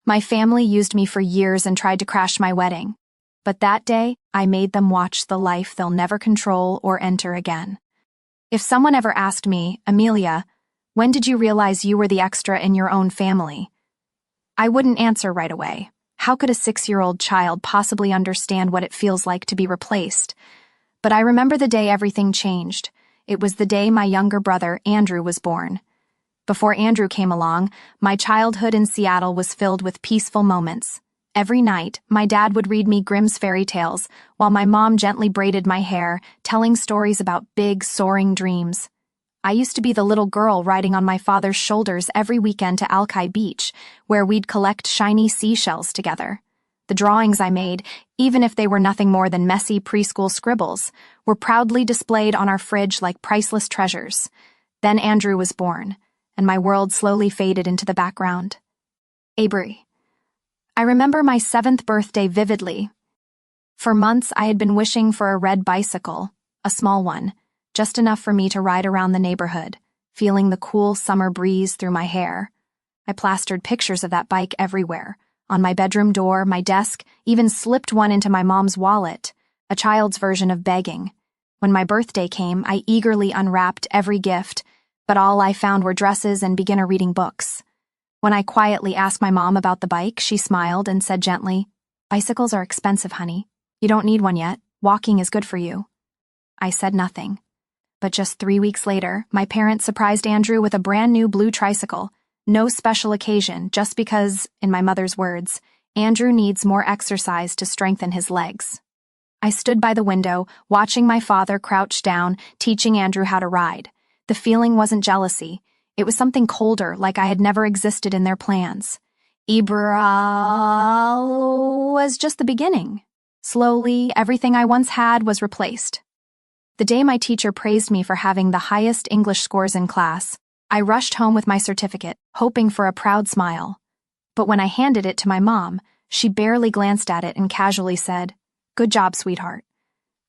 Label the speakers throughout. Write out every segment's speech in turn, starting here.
Speaker 1: My family used me for years and tried to crash my wedding. But that day, I made them watch the life they'll never control or enter again. If someone ever asked me, Amelia, when did you realize you were the extra in your own family? I wouldn't answer right away. How could a 6-year-old child possibly understand what it feels like to be replaced? But I remember the day everything changed. It was the day my younger brother, Andrew, was born. Before Andrew came along, my childhood in Seattle was filled with peaceful moments. Every night, my dad would read me Grimm's fairy tales, while my mom gently braided my hair, telling stories about big, soaring dreams. I used to be the little girl riding on my father's shoulders every weekend to Alki Beach, where we'd collect shiny seashells together. The drawings I made, even if they were nothing more than messy preschool scribbles, were proudly displayed on our fridge like priceless treasures. Then Andrew was born, and my world slowly faded into the background. Avery. I remember my 7th birthday vividly. For months, I had been wishing for a red bicycle, a small one, just enough for me to ride around the neighborhood, feeling the cool summer breeze through my hair. I plastered pictures of that bike everywhere, on my bedroom door, my desk, even slipped one into my mom's wallet, a child's version of begging. When my birthday came, I eagerly unwrapped every gift, but all I found were dresses and beginner reading books. When I quietly asked my mom about the bike, she smiled and said gently, "Bicycles are expensive, honey. You don't need one yet. Walking is good for you." I said nothing. But just 3 weeks later, my parents surprised Andrew with a brand new blue tricycle. No special occasion, just because, in my mother's words, Andrew needs more exercise to strengthen his legs. I stood by the window, watching my father crouch down, teaching Andrew how to ride. The feeling wasn't jealousy. It was something colder, like I had never existed in their plans. Betrayal was just the beginning. Slowly, everything I once had was replaced. The day my teacher praised me for having the highest English scores in class, I rushed home with my certificate, hoping for a proud smile. But when I handed it to my mom, she barely glanced at it and casually said, "Good job, sweetheart.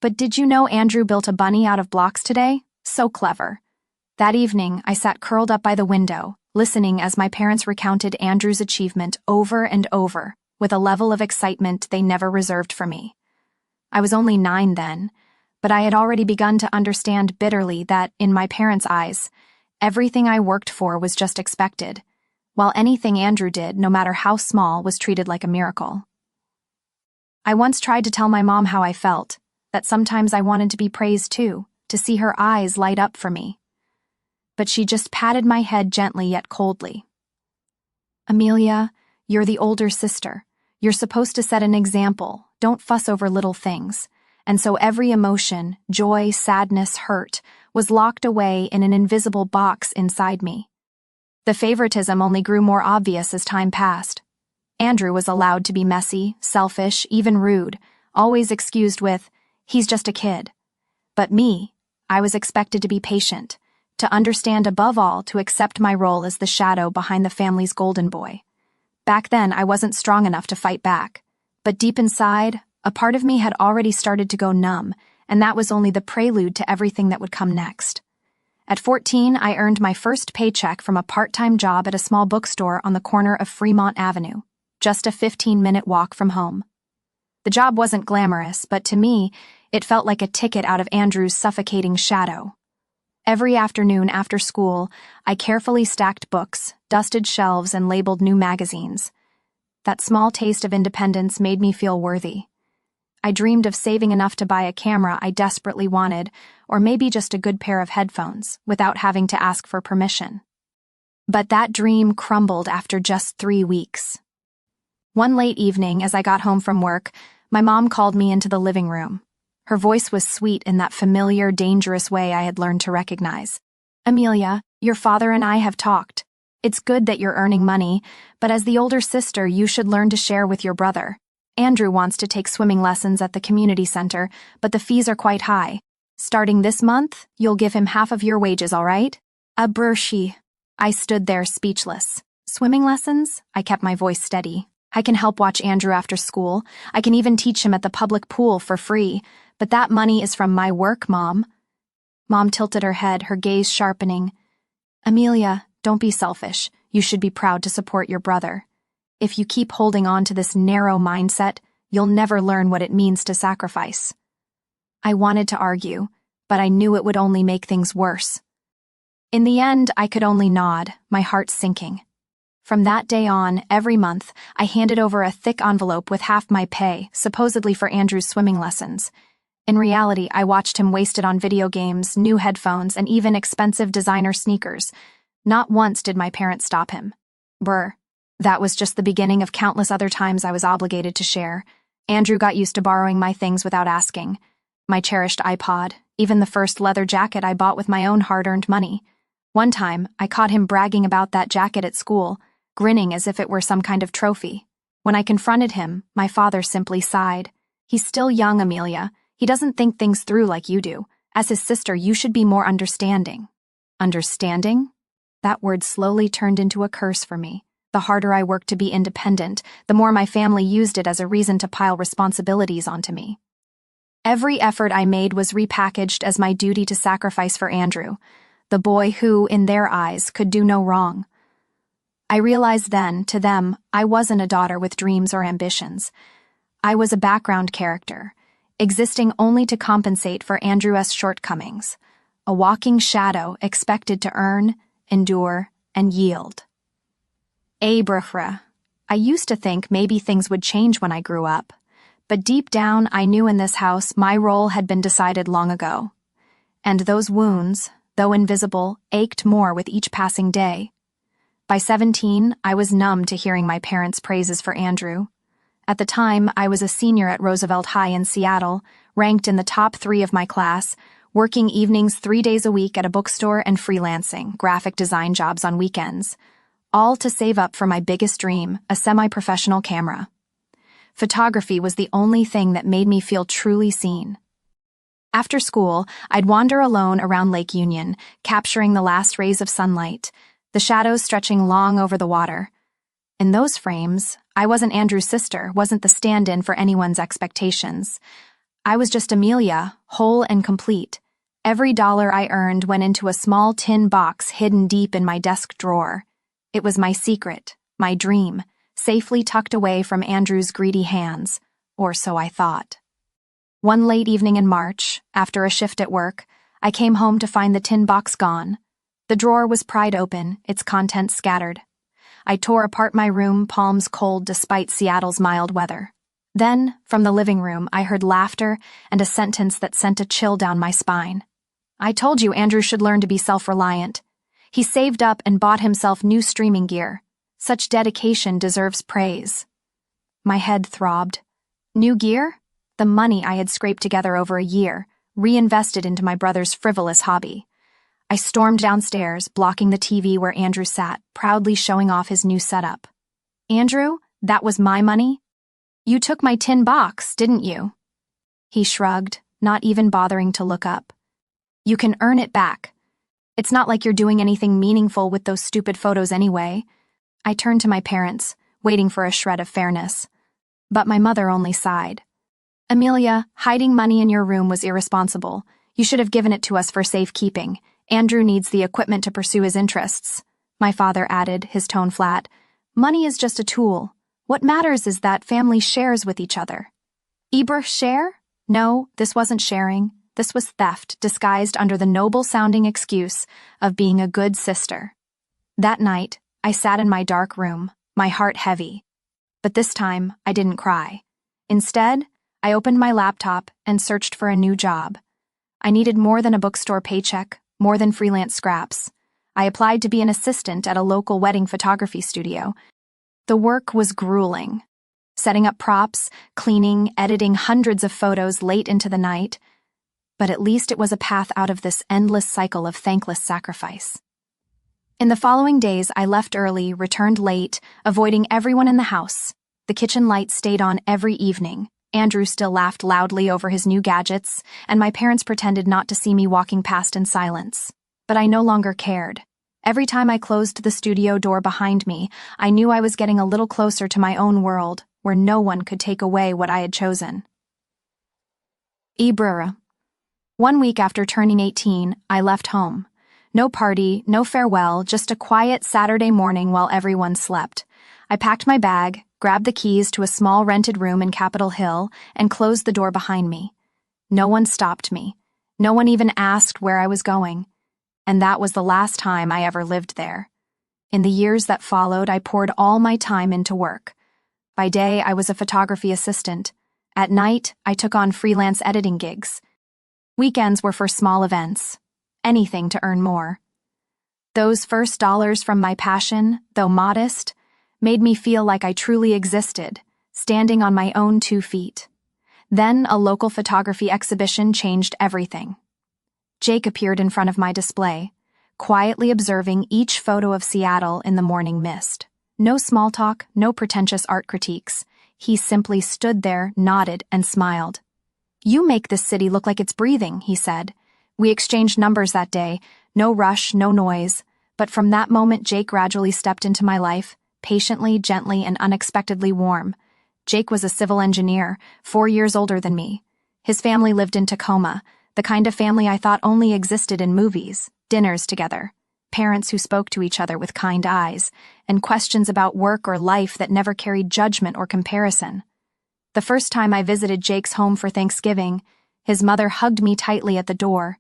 Speaker 1: But did you know Andrew built a bunny out of blocks today? So clever." That evening, I sat curled up by the window, listening as my parents recounted Andrew's achievement over and over, with a level of excitement they never reserved for me. I was only 9 then, but I had already begun to understand bitterly that, in my parents' eyes, everything I worked for was just expected, while anything Andrew did, no matter how small, was treated like a miracle. I once tried to tell my mom how I felt, that sometimes I wanted to be praised too, to see her eyes light up for me. But she just patted my head gently yet coldly. "Amelia, you're the older sister. You're supposed to set an example. Don't fuss over little things." And so every emotion, joy, sadness, hurt, was locked away in an invisible box inside me. The favoritism only grew more obvious as time passed. Andrew was allowed to be messy, selfish, even rude, always excused with, "He's just a kid." But me, I was expected to be patient, to understand above all to accept my role as the shadow behind the family's golden boy. Back then, I wasn't strong enough to fight back, but deep inside, a part of me had already started to go numb, and that was only the prelude to everything that would come next. At 14, I earned my first paycheck from a part-time job at a small bookstore on the corner of Fremont Avenue, just a 15-minute walk from home. The job wasn't glamorous, but to me, it felt like a ticket out of Andrew's suffocating shadow. Every afternoon after school, I carefully stacked books, dusted shelves, and labeled new magazines. That small taste of independence made me feel worthy. I dreamed of saving enough to buy a camera I desperately wanted, or maybe just a good pair of headphones, without having to ask for permission. But that dream crumbled after just 3 weeks. One late evening, as I got home from work, my mom called me into the living room. Her voice was sweet in that familiar, dangerous way I had learned to recognize. "Amelia, your father and I have talked. It's good that you're earning money, but as the older sister, you should learn to share with your brother. Andrew wants to take swimming lessons at the community center, but the fees are quite high. Starting this month, you'll give him half of your wages, all right?" Abrshi. I stood there speechless. "Swimming lessons?" I kept my voice steady. "I can help watch Andrew after school. I can even teach him at the public pool for free. But that money is from my work, Mom." Mom tilted her head, her gaze sharpening. "Amelia, don't be selfish. You should be proud to support your brother. If you keep holding on to this narrow mindset, you'll never learn what it means to sacrifice. I wanted to argue, but I knew it would only make things worse. In the end, I could only nod, my heart sinking. From that day on, every month, I handed over a thick envelope with half my pay, supposedly for Andrew's swimming lessons. In reality, I watched him wasted on video games, new headphones, and even expensive designer sneakers. Not once did my parents stop him. Brr. That was just the beginning of countless other times I was obligated to share. Andrew got used to borrowing my things without asking. My cherished iPod, even the first leather jacket I bought with my own hard-earned money. One time, I caught him bragging about that jacket at school, grinning as if it were some kind of trophy. When I confronted him, my father simply sighed. He's still young, Amelia. He doesn't think things through like you do. As his sister, you should be more understanding. Understanding? That word slowly turned into a curse for me. The harder I worked to be independent, the more my family used it as a reason to pile responsibilities onto me. Every effort I made was repackaged as my duty to sacrifice for Andrew, the boy who, in their eyes, could do no wrong. I realized then, to them, I wasn't a daughter with dreams or ambitions. I was a background character, existing only to compensate for Andrew's shortcomings, a walking shadow expected to earn, endure, and yield. Abrahra. I used to think maybe things would change when I grew up, but deep down I knew in this house my role had been decided long ago. And those wounds, though invisible, ached more with each passing day. By 17, I was numb to hearing my parents' praises for Andrew. At the time, I was a senior at Roosevelt High in Seattle, ranked in the top 3 of my class, working evenings 3 days a week at a bookstore and freelancing, graphic design jobs on weekends, all to save up for my biggest dream, a semi-professional camera. Photography was the only thing that made me feel truly seen. After school, I'd wander alone around Lake Union, capturing the last rays of sunlight, the shadows stretching long over the water. In those frames, I wasn't Andrew's sister, wasn't the stand-in for anyone's expectations. I was just Amelia, whole and complete. Every dollar I earned went into a small tin box hidden deep in my desk drawer. It was my secret, my dream, safely tucked away from Andrew's greedy hands, or so I thought. One late evening in March, after a shift at work, I came home to find the tin box gone. The drawer was pried open, its contents scattered. I tore apart my room, palms cold despite Seattle's mild weather. Then, from the living room, I heard laughter and a sentence that sent a chill down my spine. I told you Andrew should learn to be self-reliant. He saved up and bought himself new streaming gear. Such dedication deserves praise. My head throbbed. New gear? The money I had scraped together over a year, reinvested into my brother's frivolous hobby. I stormed downstairs, blocking the TV where Andrew sat, proudly showing off his new setup. Andrew, that was my money? You took my tin box, didn't you? He shrugged, not even bothering to look up. You can earn it back. It's not like you're doing anything meaningful with those stupid photos anyway. I turned to my parents, waiting for a shred of fairness. But my mother only sighed. Amelia, hiding money in your room was irresponsible. You should have given it to us for safekeeping. Andrew needs the equipment to pursue his interests. My father added, his tone flat. Money is just a tool. What matters is that family shares with each other. Ibra, share? No, this wasn't sharing. This was theft, disguised under the noble-sounding excuse of being a good sister. That night, I sat in my dark room, my heart heavy. But this time, I didn't cry. Instead, I opened my laptop and searched for a new job. I needed more than a bookstore paycheck, more than freelance scraps. I applied to be an assistant at a local wedding photography studio. The work was grueling. Setting up props, cleaning, editing hundreds of photos late into the night. But at least it was a path out of this endless cycle of thankless sacrifice. In the following days, I left early, returned late, avoiding everyone in the house. The kitchen light stayed on every evening. Andrew still laughed loudly over his new gadgets, and my parents pretended not to see me walking past in silence. But I no longer cared. Every time I closed the studio door behind me, I knew I was getting a little closer to my own world, where no one could take away what I had chosen. Ibrera. 1 week after turning 18, I left home. No party, no farewell, just a quiet Saturday morning while everyone slept. I packed my bag, grabbed the keys to a small rented room in Capitol Hill, and closed the door behind me. No one stopped me. No one even asked where I was going. And that was the last time I ever lived there. In the years that followed, I poured all my time into work. By day, I was a photography assistant. At night, I took on freelance editing gigs. Weekends were for small events. Anything to earn more. Those first dollars from my passion, though modest, made me feel like I truly existed, standing on my own 2 feet. Then a local photography exhibition changed everything. Jake appeared in front of my display, quietly observing each photo of Seattle in the morning mist. No small talk, no pretentious art critiques. He simply stood there, nodded, and smiled. "You make this city look like it's breathing," he said. We exchanged numbers that day, no rush, no noise, but from that moment Jake gradually stepped into my life, patiently, gently, and unexpectedly warm. Jake was a civil engineer, 4 years older than me. His family lived in Tacoma, the kind of family I thought only existed in movies, dinners together, parents who spoke to each other with kind eyes, and questions about work or life that never carried judgment or comparison. The first time I visited Jake's home for Thanksgiving, his mother hugged me tightly at the door.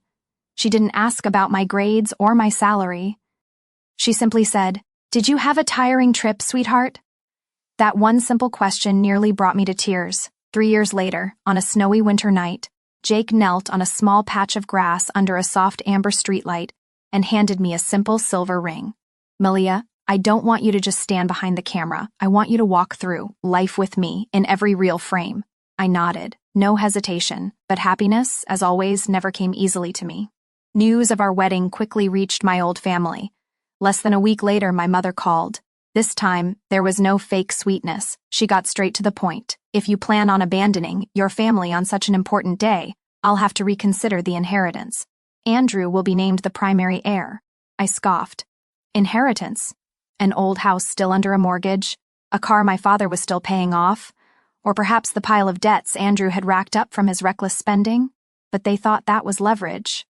Speaker 1: She didn't ask about my grades or my salary. She simply said, "Did you have a tiring trip, sweetheart?" That one simple question nearly brought me to tears. 3 years later, on a snowy winter night, Jake knelt on a small patch of grass under a soft amber streetlight and handed me a simple silver ring. "Malia, I don't want you to just stand behind the camera. I want you to walk through life with me in every real frame." I nodded, no hesitation, but happiness, as always, never came easily to me. News of our wedding quickly reached my old family. Less than a week later, my mother called. This time, there was no fake sweetness. She got straight to the point. "If you plan on abandoning your family on such an important day, I'll have to reconsider the inheritance. Andrew will be named the primary heir." I scoffed. Inheritance? An old house still under a mortgage? A car my father was still paying off? Or perhaps the pile of debts Andrew had racked up from his reckless spending? But they thought that was leverage.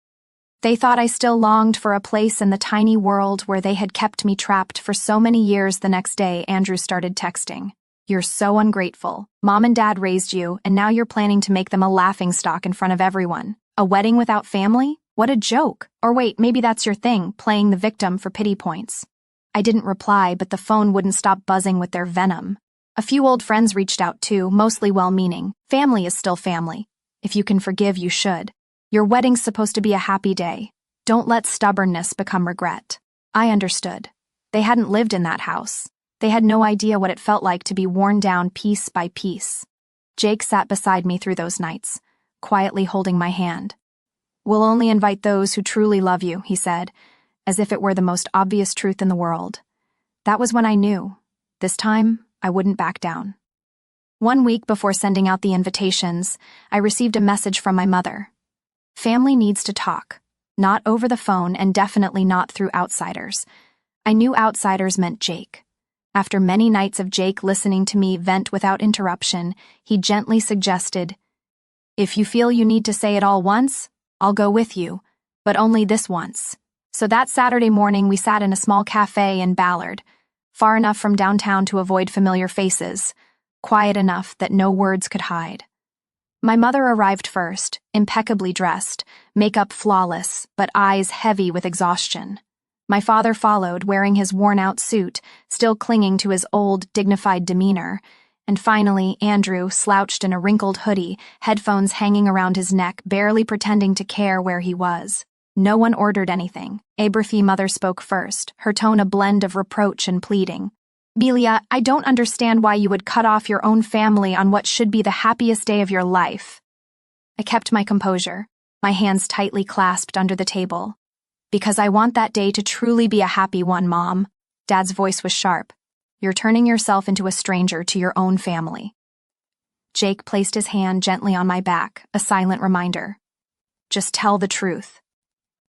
Speaker 1: They thought I still longed for a place in the tiny world where they had kept me trapped for so many years. The next day, Andrew started texting. "You're so ungrateful. Mom and Dad raised you, and now you're planning to make them a laughingstock in front of everyone. A wedding without family? What a joke. Or wait, maybe that's your thing, playing the victim for pity points." I didn't reply, but the phone wouldn't stop buzzing with their venom. A few old friends reached out too, mostly well-meaning. Family is still family. If you can forgive, you should. Your wedding's supposed to be a happy day. Don't let stubbornness become regret. I understood. They hadn't lived in that house. They had no idea what it felt like to be worn down piece by piece. Jake sat beside me through those nights, quietly holding my hand. "We'll only invite those who truly love you," he said, as if it were the most obvious truth in the world. That was when I knew. This time, I wouldn't back down. 1 week before sending out the invitations, I received a message from my mother. "Family needs to talk. Not over the phone and definitely not through outsiders." I knew outsiders meant Jake. After many nights of Jake listening to me vent without interruption, he gently suggested, "If you feel you need to say it all once, I'll go with you, but only this once." So that Saturday morning we sat in a small cafe in Ballard, far enough from downtown to avoid familiar faces, quiet enough that no words could hide. My mother arrived first, impeccably dressed, makeup flawless, but eyes heavy with exhaustion. My father followed, wearing his worn-out suit, still clinging to his old, dignified demeanor, and finally Andrew slouched in a wrinkled hoodie, headphones hanging around his neck, barely pretending to care where he was. No one ordered anything. Abrafi mother spoke first, her tone a blend of reproach and pleading. "Belia, I don't understand why you would cut off your own family on what should be the happiest day of your life." I kept my composure, my hands tightly clasped under the table. "Because I want that day to truly be a happy one, Mom." Dad's voice was sharp. "You're turning yourself into a stranger to your own family." Jake placed his hand gently on my back, a silent reminder. "Just tell the truth."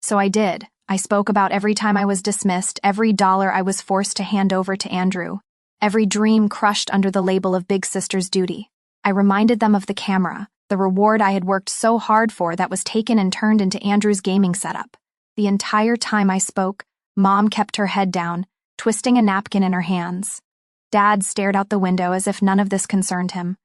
Speaker 1: So I did. I spoke about every time I was dismissed, every dollar I was forced to hand over to Andrew, every dream crushed under the label of big sister's duty. I reminded them of the camera, the reward I had worked so hard for that was taken and turned into Andrew's gaming setup. The entire time I spoke, Mom kept her head down, twisting a napkin in her hands. Dad stared out the window as if none of this concerned him.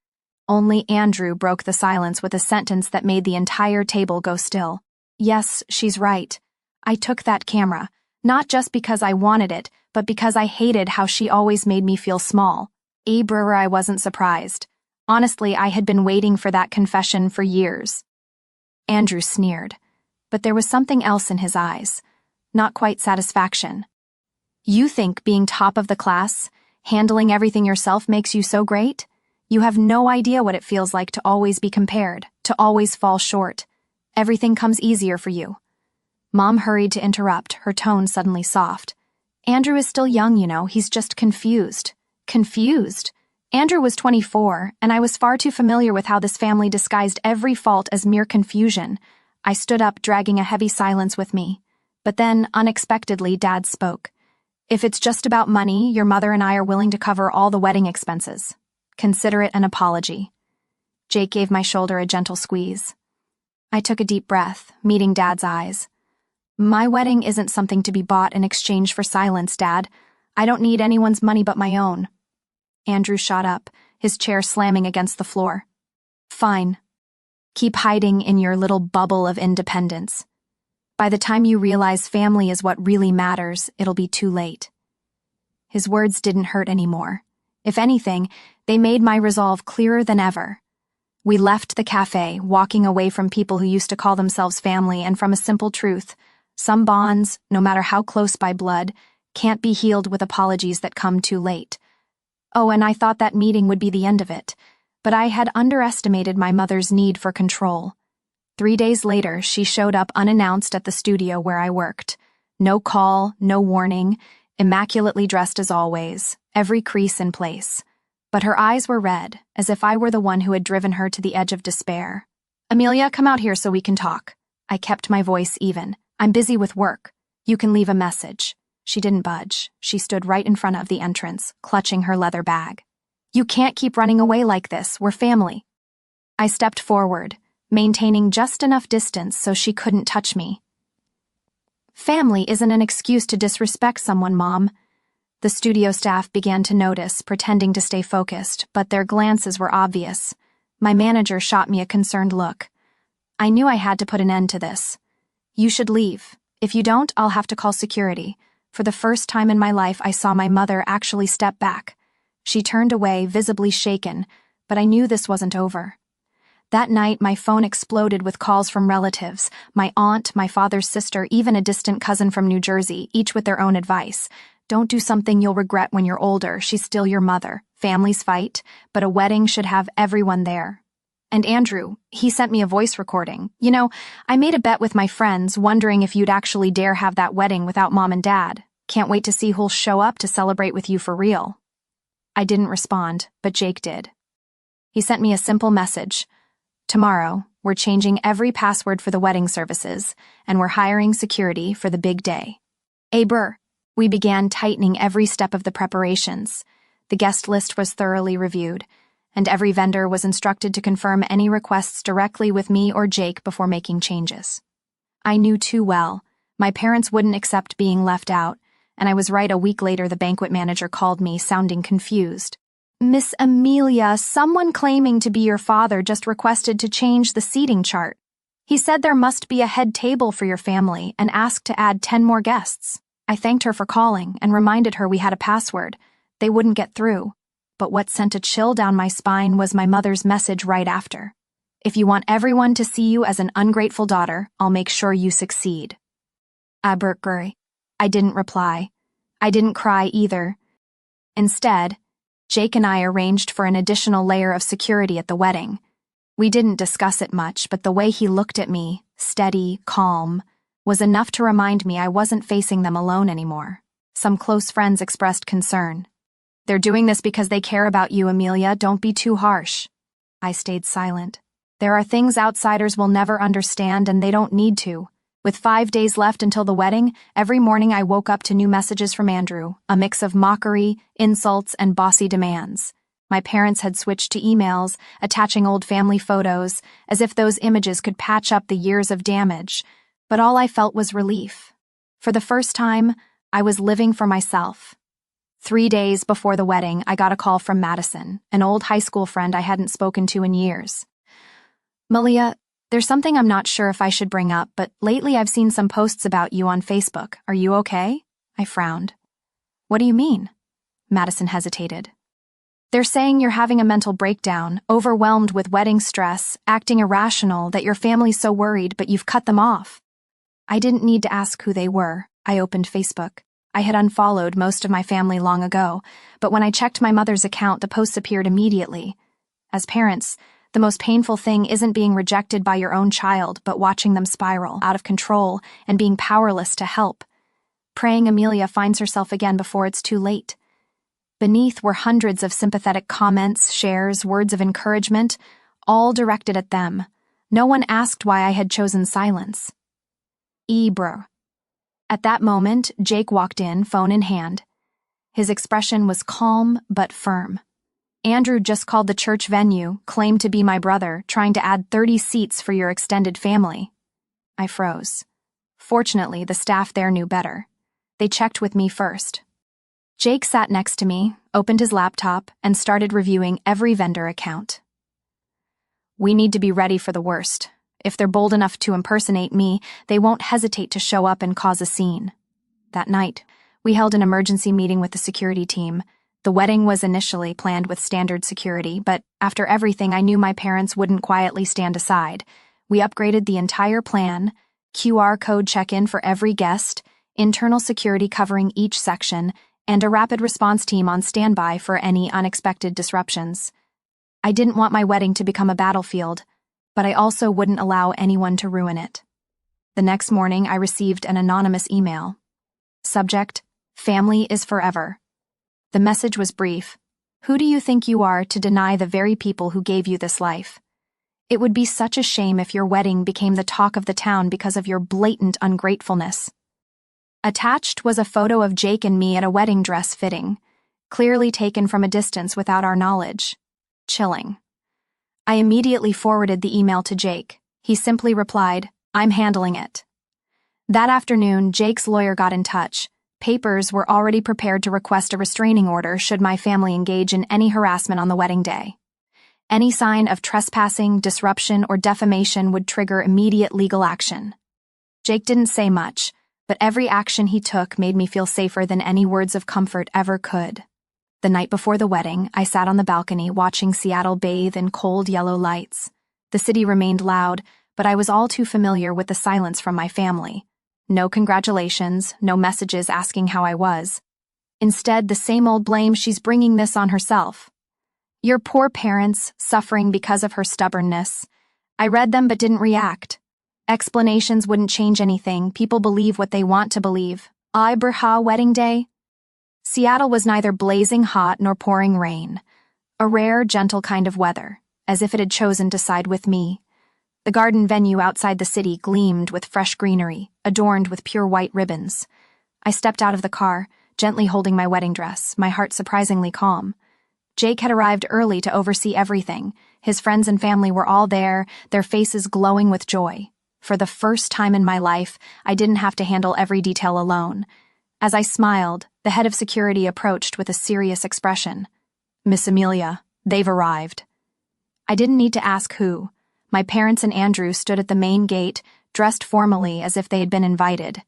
Speaker 1: Only Andrew broke the silence with a sentence that made the entire table go still. Yes, she's right. I took that camera, not just because I wanted it, but because I hated how she always made me feel small. I wasn't surprised. Honestly, I had been waiting for that confession for years. Andrew sneered, but there was something else in his eyes. Not quite satisfaction. You think being top of the class, handling everything yourself makes you so great? You have no idea what it feels like to always be compared, to always fall short. Everything comes easier for you. Mom hurried to interrupt, her tone suddenly soft. Andrew is still young, he's just confused. Confused? Andrew was 24, and I was far too familiar with how this family disguised every fault as mere confusion. I stood up, dragging a heavy silence with me. But then, unexpectedly, Dad spoke. If it's just about money, your mother and I are willing to cover all the wedding expenses. Consider it an apology. Jake gave my shoulder a gentle squeeze. I took a deep breath, meeting Dad's eyes. My wedding isn't something to be bought in exchange for silence, Dad. I don't need anyone's money but my own. Andrew shot up, his chair slamming against the floor. Fine. Keep hiding in your little bubble of independence. By the time you realize family is what really matters, it'll be too late. His words didn't hurt anymore. If anything, they made my resolve clearer than ever. We left the cafe, walking away from people who used to call themselves family and from a simple truth. Some bonds, no matter how close by blood, can't be healed with apologies that come too late. Oh, and I thought that meeting would be the end of it, but I had underestimated my mother's need for control. 3 days later, she showed up unannounced at the studio where I worked. No call, no warning, immaculately dressed as always, every crease in place. But her eyes were red, as if I were the one who had driven her to the edge of despair. Amelia, come out here so we can talk. I kept my voice even. I'm busy with work. You can leave a message. She didn't budge. She stood right in front of the entrance, clutching her leather bag. You can't keep running away like this. We're family. I stepped forward, maintaining just enough distance so she couldn't touch me. Family isn't an excuse to disrespect someone, Mom. The studio staff began to notice, pretending to stay focused, but their glances were obvious. My manager shot me a concerned look. I knew I had to put an end to this. You should leave. If you don't, I'll have to call security. For the first time in my life, I saw my mother actually step back. She turned away, visibly shaken, but I knew this wasn't over. That night, my phone exploded with calls from relatives, my aunt, my father's sister, even a distant cousin from New Jersey, each with their own advice. Don't do something you'll regret when you're older. She's still your mother. Families fight, but a wedding should have everyone there. And Andrew, he sent me a voice recording. I made a bet with my friends, wondering if you'd actually dare have that wedding without Mom and Dad. Can't wait to see who'll show up to celebrate with you for real. I didn't respond, but Jake did. He sent me a simple message. Tomorrow, we're changing every password for the wedding services, and we're hiring security for the big day. We began tightening every step of the preparations. The guest list was thoroughly reviewed, and every vendor was instructed to confirm any requests directly with me or Jake before making changes. I knew too well. My parents wouldn't accept being left out, and I was right. A week later, the banquet manager called me, sounding confused. Miss Amelia, someone claiming to be your father just requested to change the seating chart. He said there must be a head table for your family and asked to add 10 more guests. I thanked her for calling and reminded her we had a password. They wouldn't get through. But what sent a chill down my spine was my mother's message right after. If you want everyone to see you as an ungrateful daughter, I'll make sure you succeed. I didn't reply. I didn't cry either. Instead, Jake and I arranged for an additional layer of security at the wedding. We didn't discuss it much, but the way he looked at me, steady, calm, was enough to remind me I wasn't facing them alone anymore. Some close friends expressed concern. They're doing this because they care about you, Amelia. Don't be too harsh. I stayed silent. There are things outsiders will never understand, and they don't need to. With 5 days left until the wedding, every morning I woke up to new messages from Andrew, a mix of mockery, insults, and bossy demands. My parents had switched to emails, attaching old family photos, as if those images could patch up the years of damage. But all I felt was relief. For the first time, I was living for myself. 3 days before the wedding, I got a call from Madison, an old high school friend I hadn't spoken to in years. "Malia, there's something I'm not sure if I should bring up, but lately I've seen some posts about you on Facebook. Are you okay?" I frowned. "What do you mean?" Madison hesitated. "They're saying you're having a mental breakdown, overwhelmed with wedding stress, acting irrational, that your family's so worried, but you've cut them off." I didn't need to ask who they were. I opened Facebook. I had unfollowed most of my family long ago, but when I checked my mother's account, the posts appeared immediately. As parents, the most painful thing isn't being rejected by your own child, but watching them spiral out of control and being powerless to help. Praying Amelia finds herself again before it's too late. Beneath were hundreds of sympathetic comments, shares, words of encouragement, all directed at them. No one asked why I had chosen silence. Bruh. At that moment, Jake walked in, phone in hand. His expression was calm but firm. "Andrew just called the church venue, claimed to be my brother, trying to add 30 seats for your extended family." I froze. Fortunately, the staff there knew better. They checked with me first. Jake sat next to me, opened his laptop, and started reviewing every vendor account. "We need to be ready for the worst. If they're bold enough to impersonate me, they won't hesitate to show up and cause a scene." That night, we held an emergency meeting with the security team. The wedding was initially planned with standard security, but after everything, I knew my parents wouldn't quietly stand aside. We upgraded the entire plan, QR code check-in for every guest, internal security covering each section, and a rapid response team on standby for any unexpected disruptions. I didn't want my wedding to become a battlefield, but I also wouldn't allow anyone to ruin it. The next morning, I received an anonymous email. Subject: Family is forever. The message was brief. "Who do you think you are to deny the very people who gave you this life? It would be such a shame if your wedding became the talk of the town because of your blatant ungratefulness." Attached was a photo of Jake and me at a wedding dress fitting, clearly taken from a distance without our knowledge. Chilling. I immediately forwarded the email to Jake. He simply replied, "I'm handling it." That afternoon, Jake's lawyer got in touch. Papers were already prepared to request a restraining order should my family engage in any harassment on the wedding day. Any sign of trespassing, disruption, or defamation would trigger immediate legal action. Jake didn't say much, but every action he took made me feel safer than any words of comfort ever could. The night before the wedding, I sat on the balcony watching Seattle bathe in cold yellow lights. The city remained loud, but I was all too familiar with the silence from my family. No congratulations, no messages asking how I was. Instead, the same old blame, "She's bringing this on herself." "Your poor parents, suffering because of her stubbornness." I read them but didn't react. Explanations wouldn't change anything. People believe what they want to believe. Ibraha wedding day? Seattle was neither blazing hot nor pouring rain. A rare, gentle kind of weather, as if it had chosen to side with me. The garden venue outside the city gleamed with fresh greenery, adorned with pure white ribbons. I stepped out of the car, gently holding my wedding dress, my heart surprisingly calm. Jake had arrived early to oversee everything. His friends and family were all there, their faces glowing with joy. For the first time in my life, I didn't have to handle every detail alone. As I smiled, the head of security approached with a serious expression. "Miss Amelia, they've arrived." I didn't need to ask who. My parents and Andrew stood at the main gate, dressed formally as if they had been invited.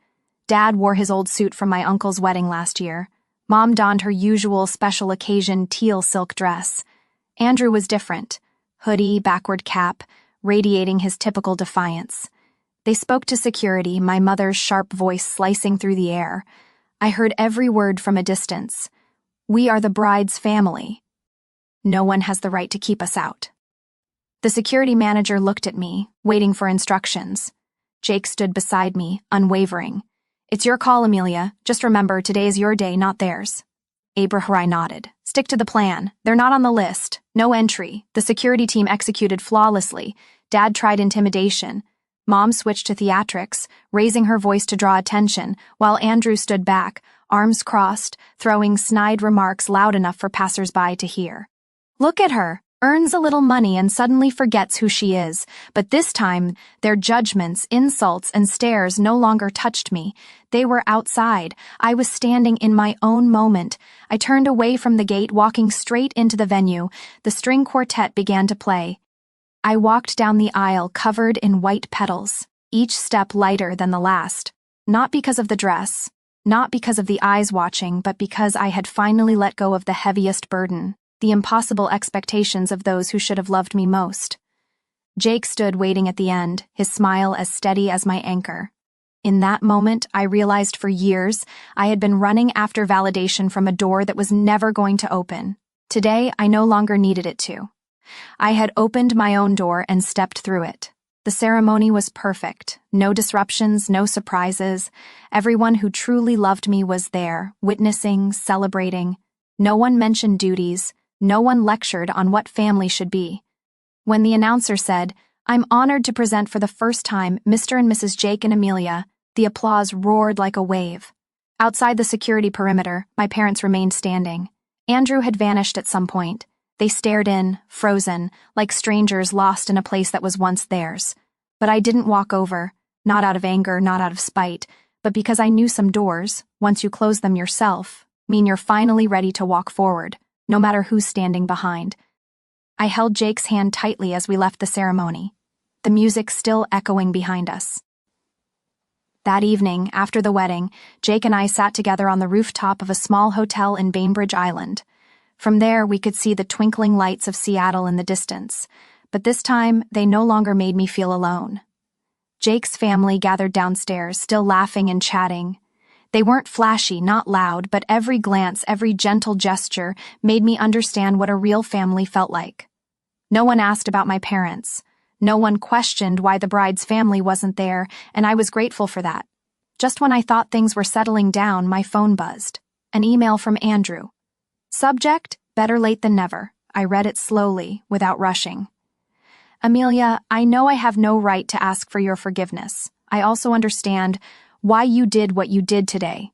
Speaker 1: Dad wore his old suit from my uncle's wedding last year. Mom donned her usual special occasion teal silk dress. Andrew was different. Hoodie, backward cap, radiating his typical defiance. They spoke to security, my mother's sharp voice slicing through the air. I heard every word from a distance. "We are the bride's family. No one has the right to keep us out." The security manager looked at me, waiting for instructions. Jake stood beside me, unwavering. "It's your call, Amelia. Just remember, today is your day, not theirs." Abraham nodded. "Stick to the plan. They're not on the list. No entry." The security team executed flawlessly. Dad tried intimidation. Mom switched to theatrics, raising her voice to draw attention, while Andrew stood back, arms crossed, throwing snide remarks loud enough for passers-by to hear. "Look at her. earns a little money and suddenly forgets who she is, but this time, their judgments, insults, and stares no longer touched me. They were outside. I was standing in my own moment. I turned away from the gate, walking straight into the venue. The string quartet began to play. I walked down the aisle covered in white petals, each step lighter than the last. Not because of the dress, not because of the eyes watching, but because I had finally let go of the heaviest burden, the impossible expectations of those who should have loved me most. Jake stood waiting at the end, his smile as steady as my anchor. In that moment, I realized for years I had been running after validation from a door that was never going to open. Today, I no longer needed it to. I had opened my own door and stepped through it. The ceremony was perfect. No disruptions, no surprises. Everyone who truly loved me was there, witnessing, celebrating. No one mentioned duties. No one lectured on what family should be. When the announcer said, "I'm honored to present for the first time Mr. and Mrs. Jake and Amelia," the applause roared like a wave. Outside the security perimeter, my parents remained standing. Andrew had vanished at some point. They stared in, frozen, like strangers lost in a place that was once theirs. But I didn't walk over, not out of anger, not out of spite, but because I knew some doors, once you close them yourself, mean you're finally ready to walk forward, no matter who's standing behind. I held Jake's hand tightly as we left the ceremony, the music still echoing behind us. That evening, after the wedding, Jake and I sat together on the rooftop of a small hotel in Bainbridge Island. From there, we could see the twinkling lights of Seattle in the distance, but this time, they no longer made me feel alone. Jake's family gathered downstairs, still laughing and chatting. They weren't flashy, not loud, but every glance, every gentle gesture made me understand what a real family felt like. No one asked about my parents. No one questioned why the bride's family wasn't there, and I was grateful for that. Just when I thought things were settling down, my phone buzzed. An email from Andrew. Subject, better late than never. I read it slowly, without rushing. Amelia, I know I have no right to ask for your forgiveness. I also understand why you did what you did today.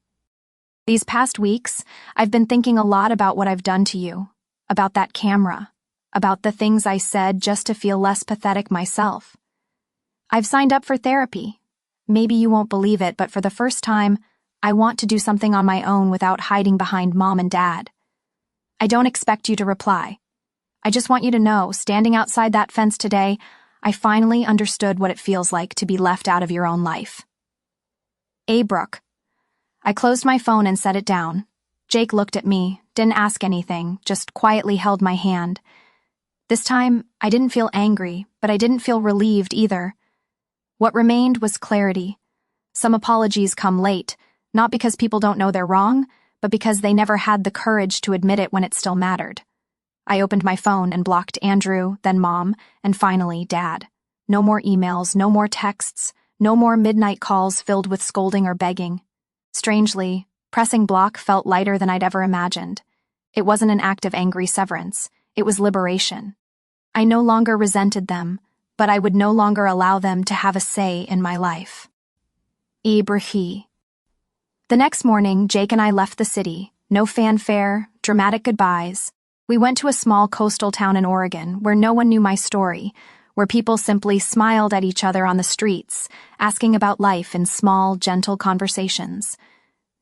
Speaker 1: These past weeks, I've been thinking a lot about what I've done to you, about that camera, about the things I said just to feel less pathetic myself. I've signed up for therapy. Maybe you won't believe it, but for the first time, I want to do something on my own without hiding behind Mom and Dad. I don't expect you to reply. I just want you to know, standing outside that fence today, I finally understood what it feels like to be left out of your own life. A. Brooke. I closed my phone and set it down. Jake looked at me, didn't ask anything, just quietly held my hand. This time, I didn't feel angry, but I didn't feel relieved either. What remained was clarity. Some apologies come late, not because people don't know they're wrong, but because they never had the courage to admit it when it still mattered. I opened my phone and blocked Andrew, then Mom, and finally Dad. No more emails, no more texts, no more midnight calls filled with scolding or begging. Strangely, pressing block felt lighter than I'd ever imagined. It wasn't an act of angry severance. It was liberation. I no longer resented them, but I would no longer allow them to have a say in my life. Ibrahim. The next morning, Jake and I left the city. No fanfare, dramatic goodbyes. We went to a small coastal town in Oregon where no one knew my story, where people simply smiled at each other on the streets, asking about life in small, gentle conversations.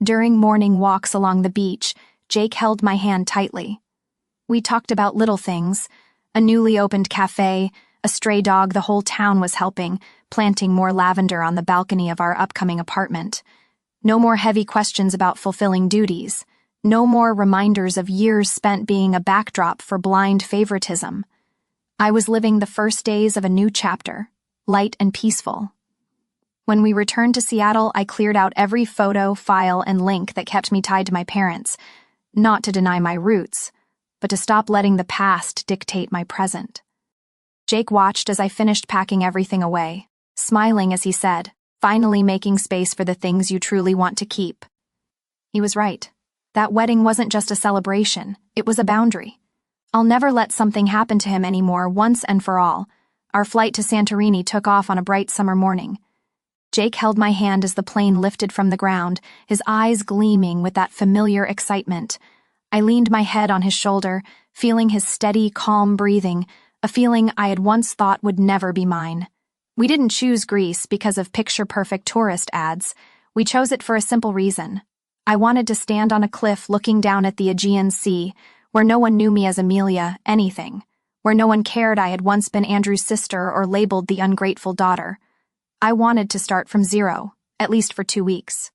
Speaker 1: During morning walks along the beach, Jake held my hand tightly. We talked about little things, a newly opened cafe, a stray dog the whole town was helping, planting more lavender on the balcony of our upcoming apartment. No more heavy questions about fulfilling duties. No more reminders of years spent being a backdrop for blind favoritism. I was living the first days of a new chapter, light and peaceful. When we returned to Seattle, I cleared out every photo, file, and link that kept me tied to my parents, not to deny my roots, but to stop letting the past dictate my present. Jake watched as I finished packing everything away, smiling as he said, finally making space for the things you truly want to keep. He was right. That wedding wasn't just a celebration, it was a boundary. I'll never let something happen to him anymore once and for all. Our flight to Santorini took off on a bright summer morning. Jake held my hand as the plane lifted from the ground, his eyes gleaming with that familiar excitement. I leaned my head on his shoulder, feeling his steady, calm breathing, a feeling I had once thought would never be mine. We didn't choose Greece because of picture-perfect tourist ads. We chose it for a simple reason. I wanted to stand on a cliff looking down at the Aegean Sea, where no one knew me as Amelia, anything, where no one cared I had once been Andrew's sister or labeled the ungrateful daughter. I wanted to start from zero, at least for 2 weeks.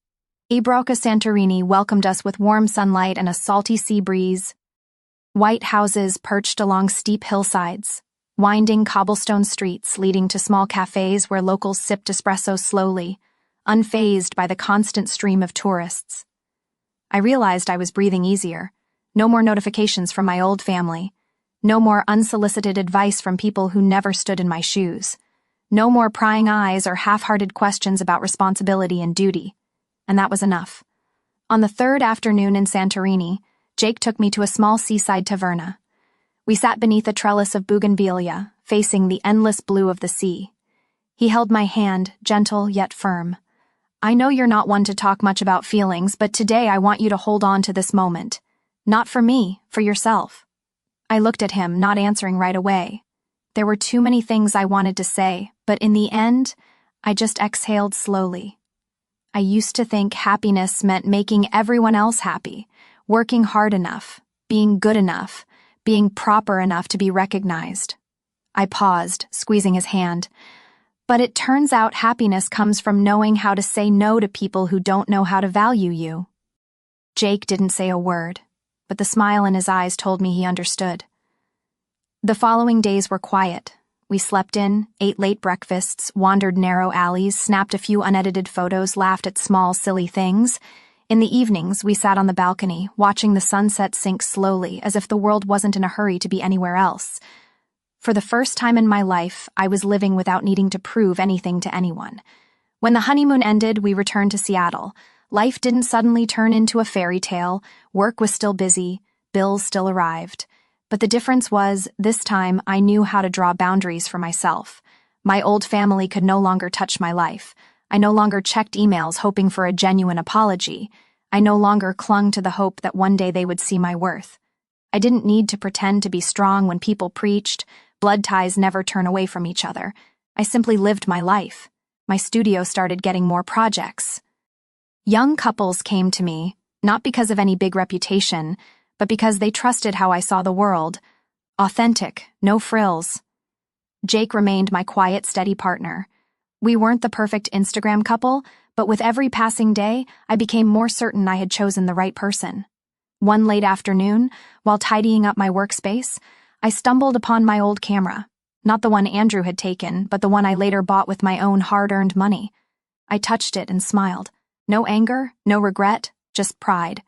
Speaker 1: Ibroca Santorini welcomed us with warm sunlight and a salty sea breeze. White houses perched along steep hillsides, winding cobblestone streets leading to small cafes where locals sipped espresso slowly, unfazed by the constant stream of tourists. I realized I was breathing easier. No more notifications from my old family. No more unsolicited advice from people who never stood in my shoes. No more prying eyes or half-hearted questions about responsibility and duty. And that was enough. On the third afternoon in Santorini, Jake took me to a small seaside taverna. We sat beneath a trellis of bougainvillea, facing the endless blue of the sea. He held my hand, gentle yet firm. I know you're not one to talk much about feelings, but today I want you to hold on to this moment. Not for me, for yourself. I looked at him, not answering right away. There were too many things I wanted to say, but in the end, I just exhaled slowly. I used to think happiness meant making everyone else happy, working hard enough, being good enough, being proper enough to be recognized. I paused, squeezing his hand. But it turns out happiness comes from knowing how to say no to people who don't know how to value you. Jake didn't say a word, but the smile in his eyes told me he understood. The following days were quiet. We slept in, ate late breakfasts, wandered narrow alleys, snapped a few unedited photos, laughed at small, silly things. In the evenings, we sat on the balcony, watching the sunset sink slowly, as if the world wasn't in a hurry to be anywhere else. For the first time in my life, I was living without needing to prove anything to anyone. When the honeymoon ended, we returned to Seattle. Life didn't suddenly turn into a fairy tale, work was still busy, bills still arrived. But the difference was, this time, I knew how to draw boundaries for myself. My old family could no longer touch my life. I no longer checked emails hoping for a genuine apology. I no longer clung to the hope that one day they would see my worth. I didn't need to pretend to be strong when people preached. Blood ties never turn away from each other. I simply lived my life. My studio started getting more projects. Young couples came to me, not because of any big reputation, but because they trusted how I saw the world. Authentic, no frills. Jake remained my quiet, steady partner. We weren't the perfect Instagram couple, but with every passing day, I became more certain I had chosen the right person. One late afternoon, while tidying up my workspace, I stumbled upon my old camera. Not the one Andrew had taken, but the one I later bought with my own hard-earned money. I touched it and smiled. No anger, no regret, just pride.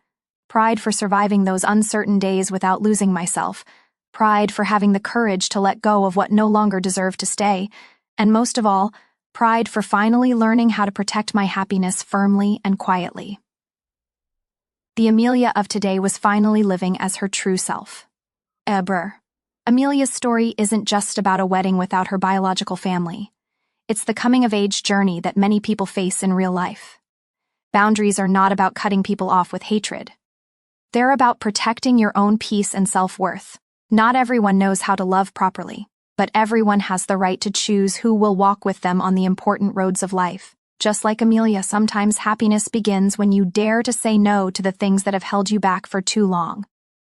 Speaker 1: Pride for surviving those uncertain days without losing myself. Pride for having the courage to let go of what no longer deserved to stay. And most of all, pride for finally learning how to protect my happiness firmly and quietly. The Amelia of today was finally living as her true self. Amelia's story isn't just about a wedding without her biological family. It's the coming-of-age journey that many people face in real life. Boundaries are not about cutting people off with hatred. They're about protecting your own peace and self-worth. Not everyone knows how to love properly, but everyone has the right to choose who will walk with them on the important roads of life. Just like Amelia, sometimes happiness begins when you dare to say no to the things that have held you back for too long.